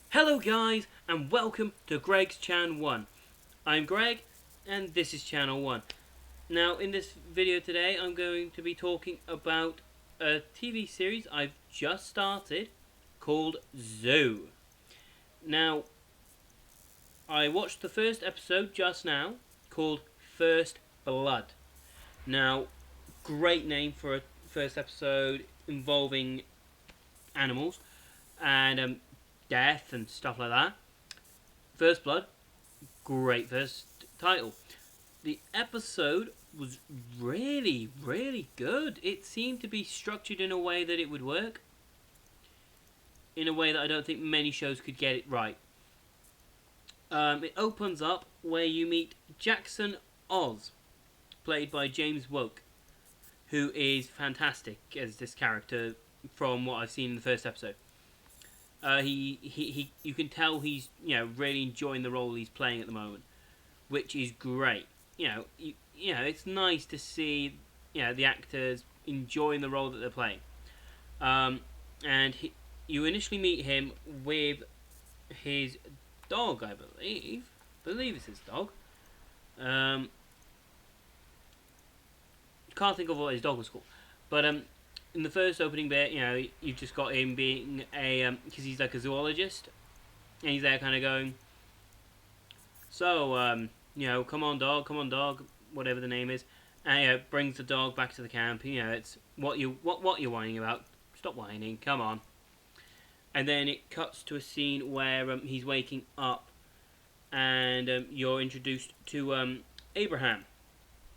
Hello guys and welcome to Greg's Chan 1. I'm Greg and this is Channel 1. Now in this video today I'm going to be talking about a TV series I've just started called Zoo. Now I watched the first episode just now called First Blood. Now great name for a first episode involving animals and death and stuff like that. First Blood, great first title. The episode was really, really good. It seemed to be structured in a way that it would work. In a way that I don't think many shows could get it right. It opens up where you meet Jackson Oz, played by James Woke, who is fantastic as this character from what I've seen in the first episode. You can tell he's really enjoying the role he's playing at the moment, which is great. It's nice to see the actors enjoying the role that they're playing. You initially meet him with his dog, I believe it's his dog. Can't think of what his dog was called, but in the first opening bit, you've just got him being because he's like a zoologist, and he's there kind of going, so, come on dog, whatever the name is, and brings the dog back to the camp. It's what you're whining about. Stop whining, come on. And then it cuts to a scene where he's waking up, and you're introduced to Abraham,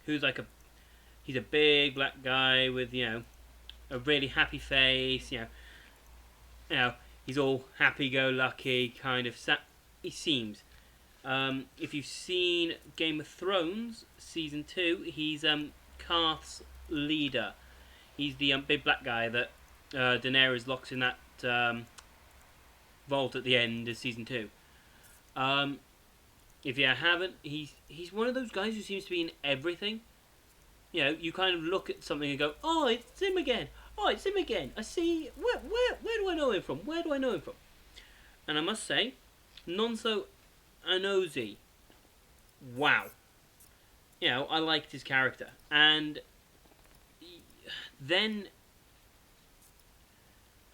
who's he's a big black guy with a really happy face. He's all happy-go-lucky kind of. He seems. If you've seen Game of Thrones season 2, he's Karth's leader. He's the big black guy that Daenerys locks in that vault at the end of season 2. If you haven't, he's one of those guys who seems to be in everything. You kind of look at something and go, "Oh, it's him again! Oh, it's him again! I see. Where do I know him from? Where do I know him from?" And I must say, Nonso Anozie. Wow. I liked his character. And then,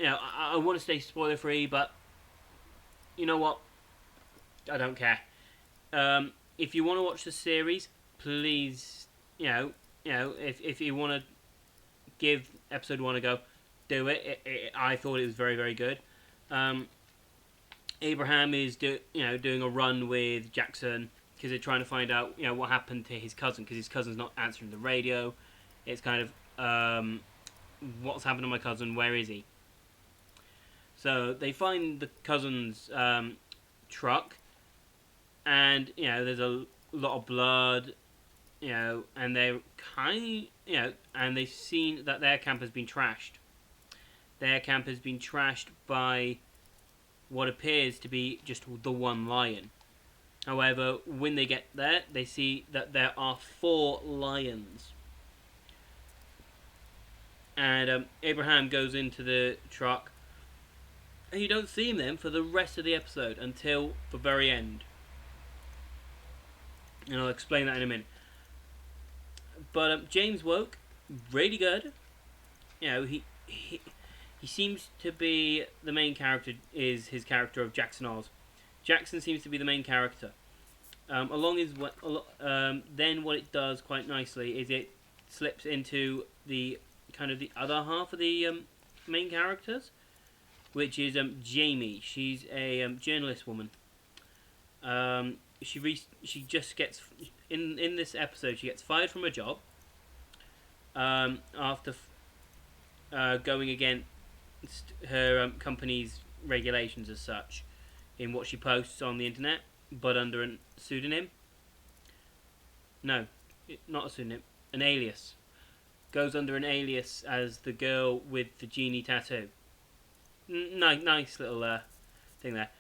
I want to stay spoiler free, but you know what? I don't care. If you want to watch the series, please, if you want to give episode 1 a go, do it. I thought it was very, very good. Abraham is doing a run with Jackson because they're trying to find out what happened to his cousin, because his cousin's not answering the radio. It's kind of what's happened to my cousin, where is he? So they find the cousin's truck, and there's a lot of blood, and they're and they've seen that their camp has been trashed. Their camp has been trashed by what appears to be just the one lion. However, when they get there, they see that there are 4 lions. And Abraham goes into the truck, and you don't see them for the rest of the episode until the very end. And I'll explain that in a minute. But James Woke, really good. He seems to be the main character, is his character of Jackson Oz. Jackson seems to be the main character. Then what it does quite nicely is it slips into the kind of the other half of the main characters, which is Jamie. She's a journalist woman. She just gets in this episode. She gets fired from her job after going against her company's regulations as such in what she posts on the internet, but under a pseudonym. No, not a pseudonym, an alias. Goes under an alias as the girl with the genie tattoo. Nice little thing there.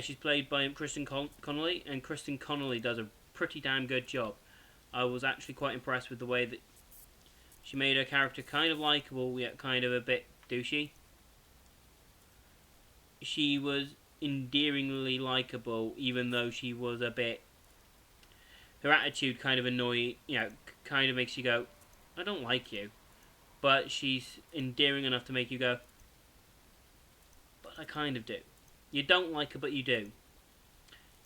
She's played by Kristen Connolly, and Kristen Connolly does a pretty damn good job. I was actually quite impressed with the way that she made her character kind of likeable, yet kind of a bit douchey. she was endearingly likable, even though she was a bit. Her attitude kind of annoying, kind of makes you go, I don't like you. But she's endearing enough to make you go, but I kind of do. You don't like her, but you do.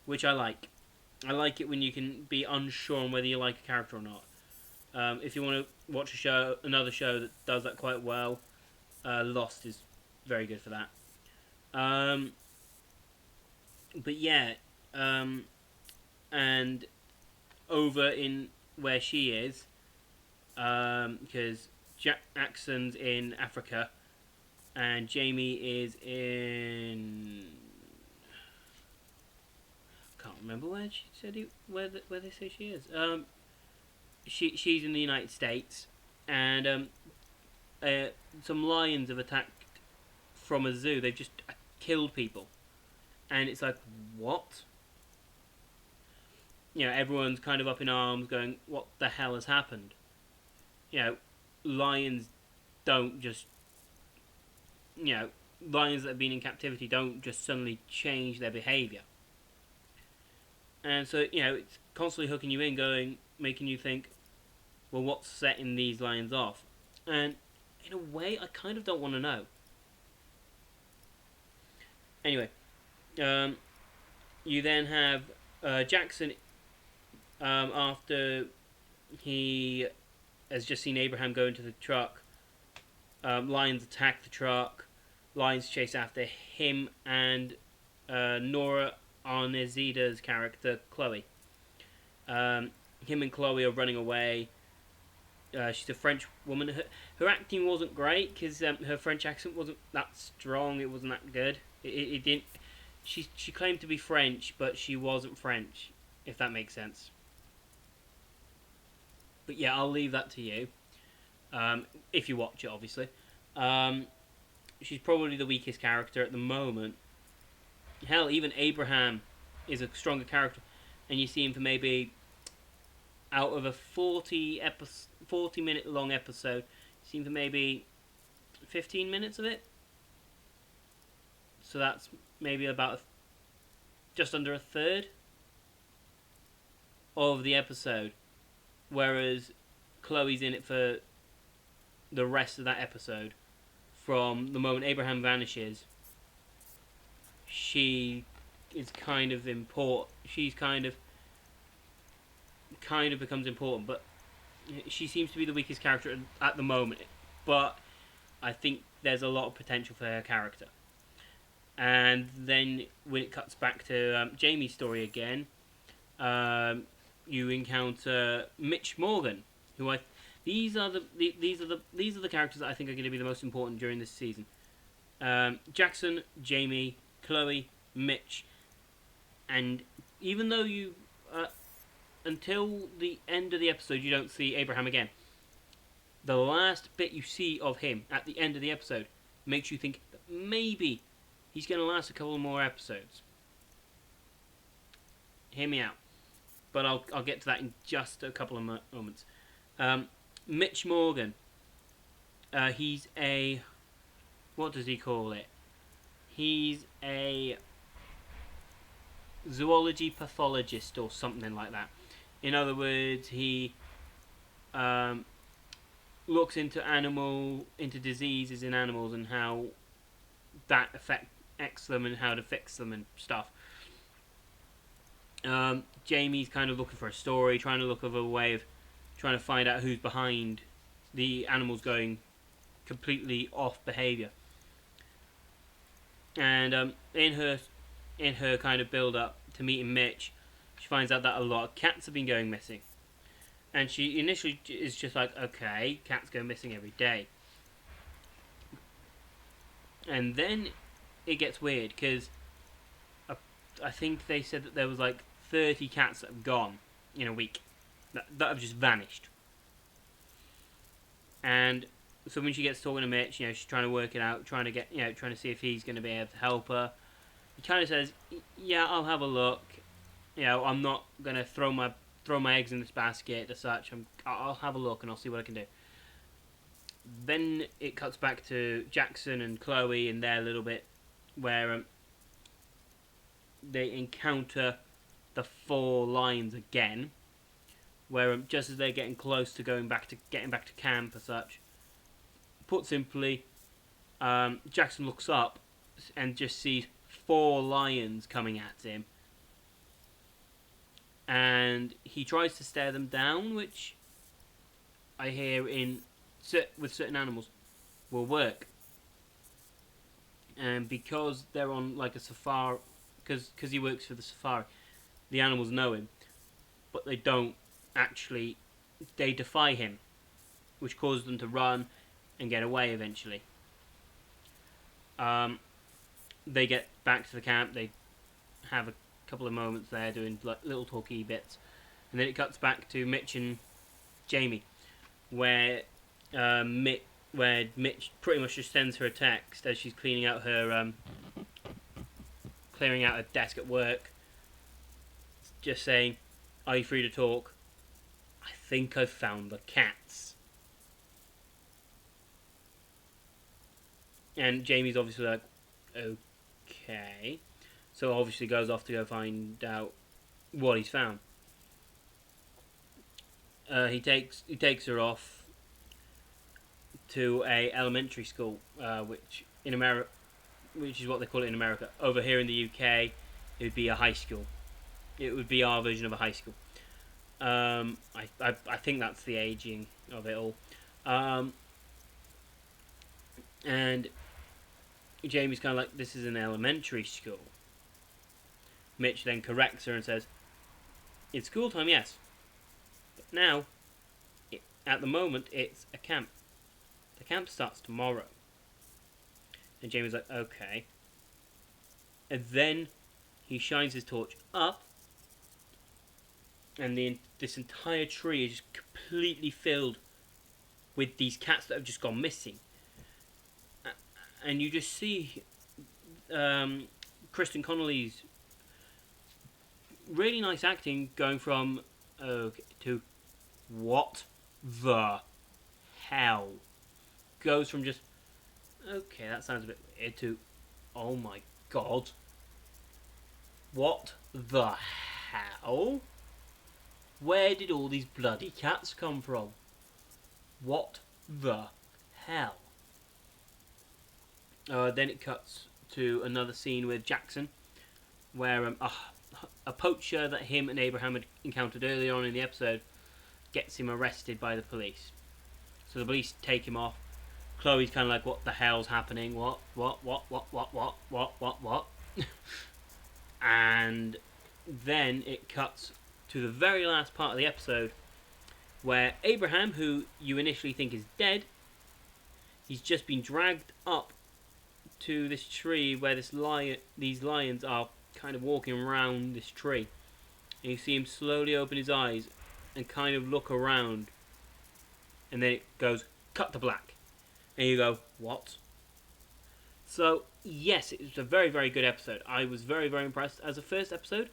Which I like. I like it when you can be unsure on whether you like a character or not. If you want to watch another show that does that quite well, Lost is very good for that. But yeah, and over in where she is, because Jackson's in Africa, and Jamie is in. Can't remember where she said where they say she is. She's in the United States, and some lions have attacked from a zoo. They've just killed people, and it's like, what? Everyone's kind of up in arms, going, "What the hell has happened?" Lions don't just, lions that have been in captivity don't just suddenly change their behaviour. And so, it's constantly hooking you in, making you think, well, what's setting these lions off? And in a way, I kind of don't want to know. Anyway, you then have Jackson, after he has just seen Abraham go into the truck. Lions attack the truck. Lions chase after him and Nora Arnezida's character, Chloe. Him and Chloe are running away. She's a French woman. Her acting wasn't great because her French accent wasn't that strong. It wasn't that good. It didn't. She claimed to be French, but she wasn't French, if that makes sense. But yeah, I'll leave that to you. If you watch it, obviously. She's probably the weakest character at the moment. Hell, even Abraham is a stronger character, and you see him for maybe out of a 40-minute long episode, you see him for maybe 15 minutes of it. So that's maybe about just under a third of the episode, whereas Chloe's in it for the rest of that episode. From the moment Abraham vanishes, she is kind of important. She's kind of becomes important, but she seems to be the weakest character at the moment. But I think there's a lot of potential for her character. And then when it cuts back to Jamie's story again, you encounter Mitch Morgan, who these are the characters that I think are going to be the most important during this season. Jackson, Jamie, Chloe, Mitch, and even though you until the end of the episode you don't see Abraham again, the last bit you see of him at the end of the episode makes you think that maybe he's going to last a couple more episodes. Hear me out, but I'll get to that in just a couple of moments. Mitch Morgan, he's a, what does he call it? He's a zoology pathologist or something like that. In other words, he looks into diseases in animals and how that affects them and how to fix them and stuff. Jamie's kind of looking for a story, trying to look for a way of trying to find out who's behind the animals going completely off behaviour. And in her kind of build up to meeting Mitch, she finds out that a lot of cats have been going missing. And she initially is just like, okay, cats go missing every day. And then it gets weird because I think they said that there was like 30 cats that have gone in a week that have just vanished. And so when she gets talking to Mitch, she's trying to work it out, trying to see if he's going to be able to help her. He kind of says, "Yeah, I'll have a look. I'm not going to throw my eggs in this basket as such. I'll have a look and I'll see what I can do." Then it cuts back to Jackson and Chloe and their little bit where they encounter the 4 lions again, where just as they're getting close to getting back to camp as such, put simply, Jackson looks up and just sees 4 lions coming at him, and he tries to stare them down, which I hear with certain animals will work. And because they're on like a safari, because he works for the safari, the animals know him, but they don't actually. They defy him, which causes them to run and get away eventually. They get back to the camp. They have a couple of moments there doing like little talky bits, and then it cuts back to Mitch and Jamie, where Mitch pretty much just sends her a text as she's clearing out her desk at work, just saying, "Are you free to talk? I think I've found the cats." And Jamie's obviously like, "Okay," so obviously goes off to go find out what he's found. He takes her off to a elementary school, which is what they call it in America. Over here in the UK, it would be a high school. It would be our version of a high school. I think that's the aging of it all. And Jamie's kind of like, "This is an elementary school." Mitch then corrects her and says, "It's school time, yes. But now, at the moment, it's a camp. The camp starts tomorrow." And Jamie's like, "Okay." And then he shines his torch up, and this entire tree is just completely filled with these cats that have just gone missing. And you just see Kristen Connolly's really nice acting going from okay to what the hell. Goes from just okay, that sounds a bit weird, to oh my god, what the hell? Where did all these bloody cats come from? What the hell? Then it cuts to another scene with Jackson, where a poacher that him and Abraham had encountered earlier on in the episode gets him arrested by the police. So the police take him off. Chloe's kind of like, "What the hell's happening? What? And then it cuts to the very last part of the episode, where Abraham, who you initially think is dead, he's just been dragged up to this tree where these lions are kind of walking around this tree. And you see him slowly open his eyes and kind of look around. And then it goes, cut to black. And you go, what? So, yes, it was a very, very good episode. I was very, very impressed. As a first episode,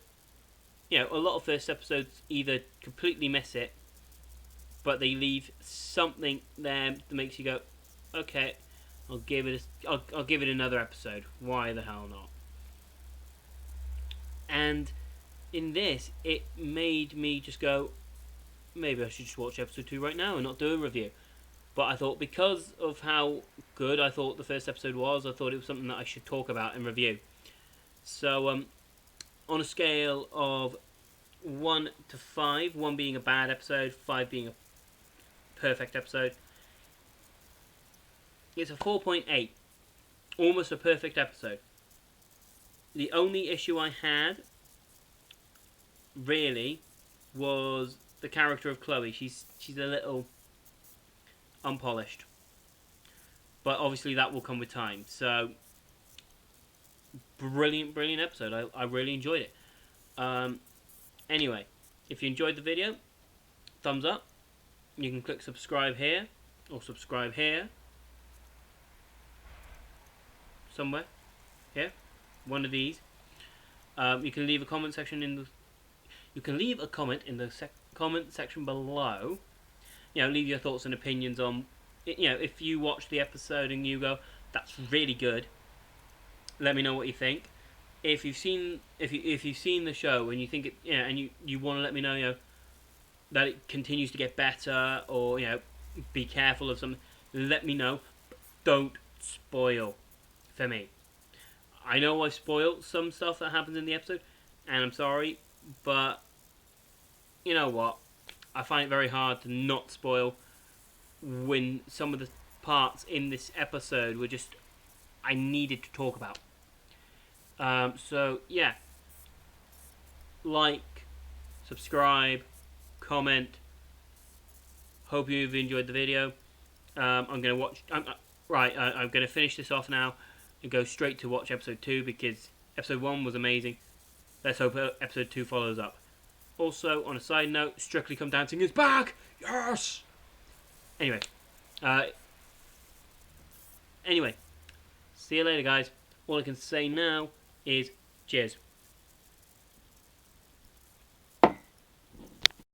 you know, a lot of first episodes either completely miss it, but they leave something there that makes you go, okay, I'll give it another episode. Why the hell not? And in this, it made me just go, maybe I should just watch episode 2 right now and not do a review. But I thought, because of how good I thought the first episode was, I thought it was something that I should talk about and review. So, on a scale of 1 to 5, 1 being a bad episode, 5 being a perfect episode, it's a 4.8. Almost a perfect episode. The only issue I had, really, was the character of Chloe. She's a little unpolished. But obviously that will come with time. So, brilliant episode. I really enjoyed it. Anyway, if you enjoyed the video, thumbs up. You can click subscribe here, or subscribe here. Somewhere. Here. One of these. You can leave a comment section in the... You can leave a comment in the comment section below. You know, leave your thoughts and opinions on... You know, if you watch the episode and you go, that's really good, let me know what you think. If you've seen the show and you think it, and you want to let me know, that it continues to get better, or be careful of something, let me know. Don't spoil for me. I know I spoiled some stuff that happens in the episode, and I'm sorry, but you know what? I find it very hard to not spoil when some of the parts in this episode were just I needed to talk about. So yeah, like, subscribe, comment. Hope you've enjoyed the video. I'm gonna watch. I'm gonna finish this off now and go straight to watch episode 2 because episode 1 was amazing. Let's hope episode 2 follows up. Also, on a side note, Strictly Come Dancing is back. Yes. Anyway, see you later, guys. All I can say now is cheers.